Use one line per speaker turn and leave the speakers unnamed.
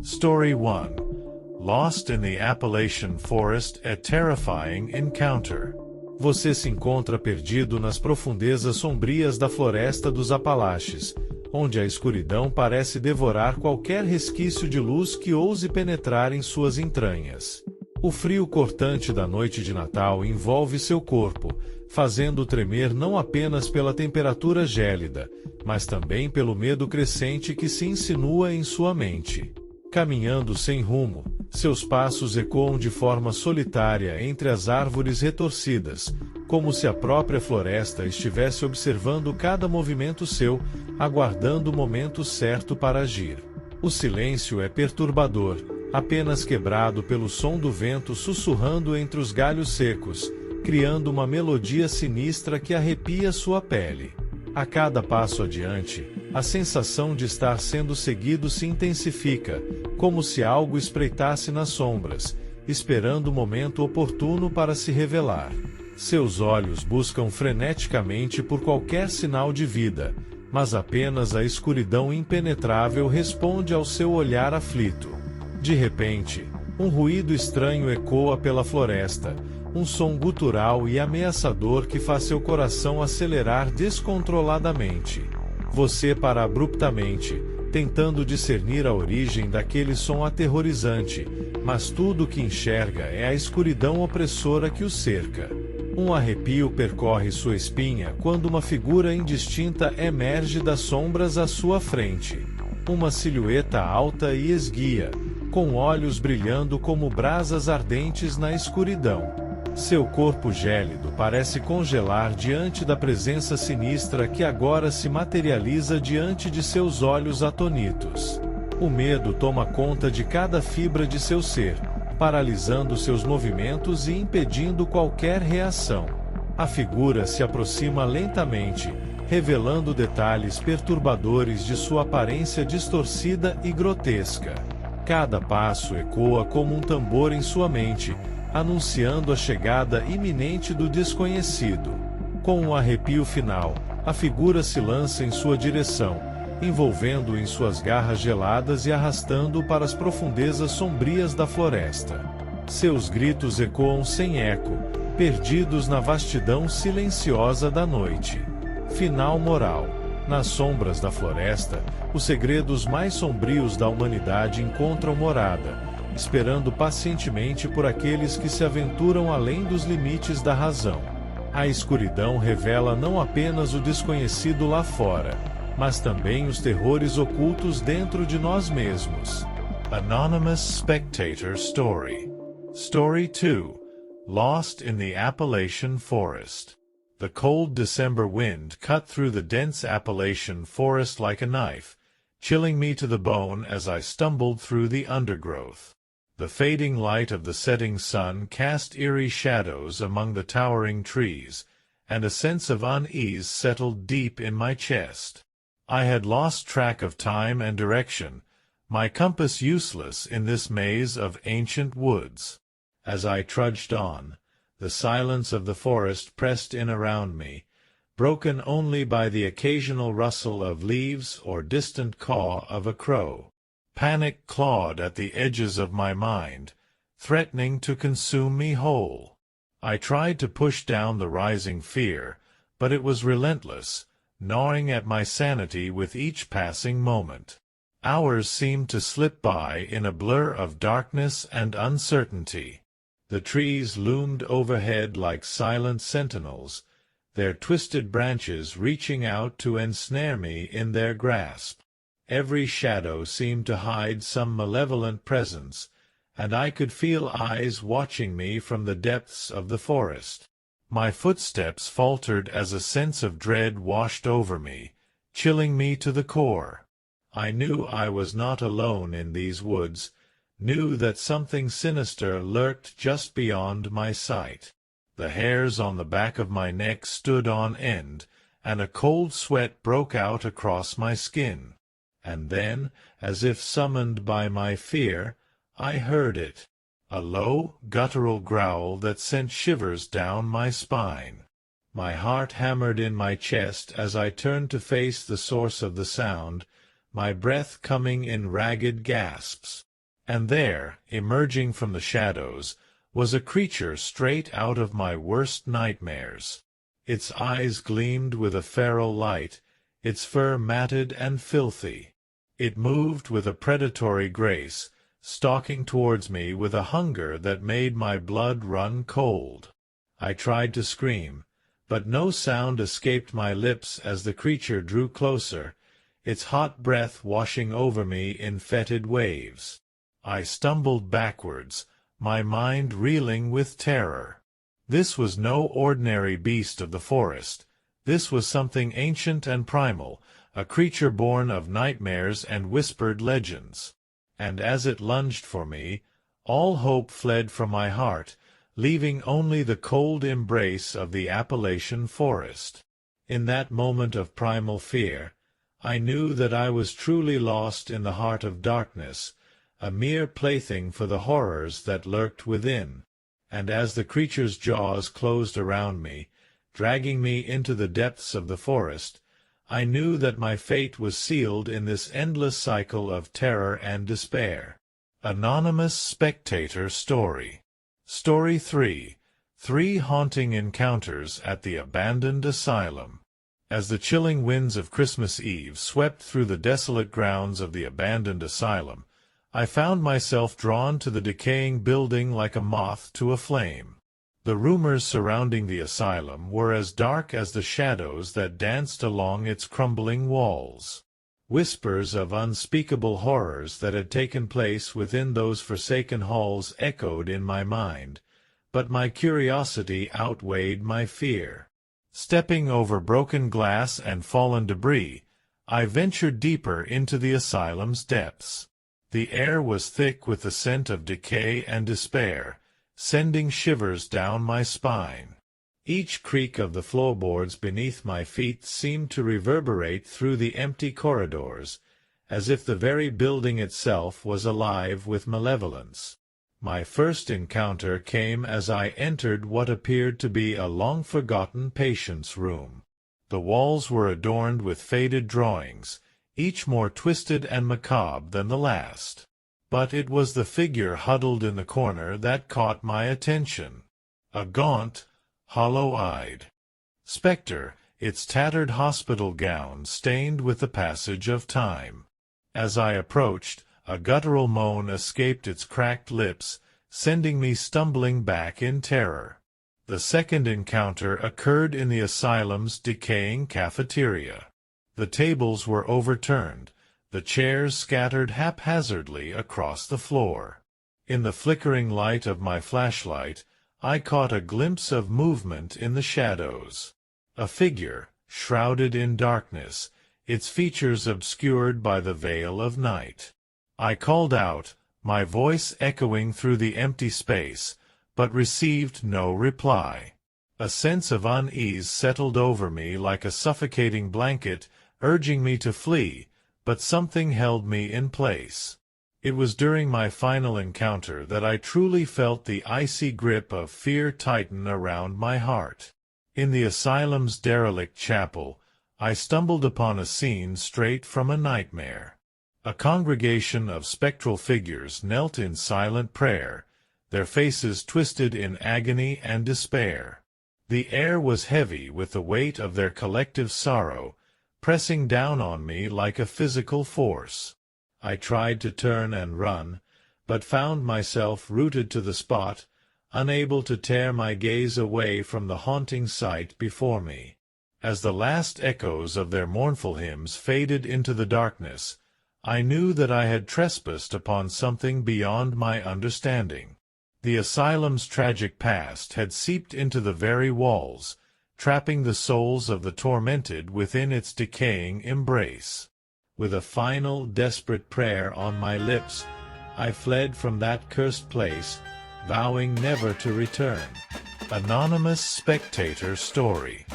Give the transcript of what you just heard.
Story 1. Lost in the Appalachian Forest, a Terrifying Encounter. Você se encontra perdido nas profundezas sombrias da floresta dos Apalaches, onde a escuridão parece devorar qualquer resquício de luz que ouse penetrar em suas entranhas. O frio cortante da noite de Natal envolve seu corpo, fazendo-o tremer não apenas pela temperatura gélida, mas também pelo medo crescente que se insinua em sua mente. Caminhando sem rumo, seus passos ecoam de forma solitária entre as árvores retorcidas, como se a própria floresta estivesse observando cada movimento seu, aguardando o momento certo para agir. O silêncio é perturbador, apenas quebrado pelo som do vento sussurrando entre os galhos secos, criando uma melodia sinistra que arrepia sua pele. A cada passo adiante, a sensação de estar sendo seguido se intensifica, como se algo espreitasse nas sombras, esperando o momento oportuno para se revelar. Seus olhos buscam freneticamente por qualquer sinal de vida, mas apenas a escuridão impenetrável responde ao seu olhar aflito. De repente, um ruído estranho ecoa pela floresta, um som gutural e ameaçador que faz seu coração acelerar descontroladamente. Você para abruptamente, tentando discernir a origem daquele som aterrorizante, mas tudo o que enxerga é a escuridão opressora que o cerca. Um arrepio percorre sua espinha quando uma figura indistinta emerge das sombras à sua frente. Uma silhueta alta e esguia, com olhos brilhando como brasas ardentes na escuridão. Seu corpo gélido parece congelar diante da presença sinistra que agora se materializa diante de seus olhos atônitos. O medo toma conta de cada fibra de seu ser, paralisando seus movimentos e impedindo qualquer reação. A figura se aproxima lentamente, revelando detalhes perturbadores de sua aparência distorcida e grotesca. Cada passo ecoa como um tambor em sua mente, anunciando a chegada iminente do desconhecido. Com um arrepio final, a figura se lança em sua direção, envolvendo-o em suas garras geladas e arrastando-o para as profundezas sombrias da floresta. Seus gritos ecoam sem eco, perdidos na vastidão silenciosa da noite. Final moral. Nas sombras da floresta, os segredos mais sombrios da humanidade encontram morada, esperando pacientemente por aqueles que se aventuram além dos limites da razão. A escuridão revela não apenas o desconhecido lá fora, mas também os terrores ocultos dentro de nós mesmos. Anonymous Spectator Story. Story 2. Lost in the Appalachian Forest. The cold December wind cut through the dense Appalachian forest like a knife, chilling me to the bone as I stumbled through the undergrowth. The fading light of the setting sun cast eerie shadows among the towering trees, and a sense of unease settled deep in my chest. I had lost track of time and direction, my compass useless in this maze of ancient woods. As I trudged on, the silence of the forest pressed in around me, broken only by the occasional rustle of leaves or distant caw of a crow. Panic clawed at the edges of my mind, threatening to consume me whole. I tried to push down the rising fear, but it was relentless, gnawing at my sanity with each passing moment. Hours seemed to slip by in a blur of darkness and uncertainty. The trees loomed overhead like silent sentinels, their twisted branches reaching out to ensnare me in their grasp. Every shadow seemed to hide some malevolent presence, and I could feel eyes watching me from the depths of the forest. My footsteps faltered as a sense of dread washed over me, chilling me to the core. I knew I was not alone in these woods, knew that something sinister lurked just beyond my sight. The hairs on the back of my neck stood on end, and a cold sweat broke out across my skin. And then, as if summoned by my fear, I heard it, a low, guttural growl that sent shivers down my spine. My heart hammered in my chest as I turned to face the source of the sound, my breath coming in ragged gasps. And there, emerging from the shadows, was a creature straight out of my worst nightmares. Its eyes gleamed with a feral light, its fur matted and filthy. It moved with a predatory grace, stalking towards me with a hunger that made my blood run cold. I tried to scream, but no sound escaped my lips as the creature drew closer, its hot breath washing over me in fetid waves. I stumbled backwards, my mind reeling with terror. This was no ordinary beast of the forest. This was something ancient and primal, a creature born of nightmares and whispered legends. And as it lunged for me, all hope fled from my heart, leaving only the cold embrace of the Appalachian forest. In that moment of primal fear, I knew that I was truly lost in the heart of darkness, a mere plaything for the horrors that lurked within. And as the creature's jaws closed around me, dragging me into the depths of the forest, I knew that my fate was sealed in this endless cycle of terror and despair. Anonymous Spectator Story. Story 3. 3 Haunting Encounters at the Abandoned Asylum. As the chilling winds of Christmas Eve swept through the desolate grounds of the abandoned asylum, I found myself drawn to the decaying building like a moth to a flame. The rumors surrounding the asylum were as dark as the shadows that danced along its crumbling walls. Whispers of unspeakable horrors that had taken place within those forsaken halls echoed in my mind, but my curiosity outweighed my fear. Stepping over broken glass and fallen debris, I ventured deeper into the asylum's depths. The air was thick with the scent of decay and despair, sending shivers down my spine. Each creak of the floorboards beneath my feet seemed to reverberate through the empty corridors, as if the very building itself was alive with malevolence. My first encounter came as I entered what appeared to be a long-forgotten patient's room. The walls were adorned with faded drawings, each more twisted and macabre than the last. But it was the figure huddled in the corner that caught my attention. A gaunt, hollow-eyed spectre, its tattered hospital gown stained with the passage of time. As I approached, a guttural moan escaped its cracked lips, sending me stumbling back in terror. The second encounter occurred in the asylum's decaying cafeteria. The tables were overturned, the chairs scattered haphazardly across the floor. In the flickering light of my flashlight, I caught a glimpse of movement in the shadows. A figure, shrouded in darkness, its features obscured by the veil of night. I called out, my voice echoing through the empty space, but received no reply. A sense of unease settled over me like a suffocating blanket, urging me to flee, but something held me in place. It was during my final encounter that I truly felt the icy grip of fear tighten around my heart. In the asylum's derelict chapel, I stumbled upon a scene straight from a nightmare. A congregation of spectral figures knelt in silent prayer, their faces twisted in agony and despair. The air was heavy with the weight of their collective sorrow, pressing down on me like a physical force. I tried to turn and run, but found myself rooted to the spot, unable to tear my gaze away from the haunting sight before me. As the last echoes of their mournful hymns faded into the darkness, I knew that I had trespassed upon something beyond my understanding. The asylum's tragic past had seeped into the very walls, trapping the souls of the tormented within its decaying embrace. With a final, desperate prayer on my lips, I fled from that cursed place, vowing never to return. Anonymous Spectator Story.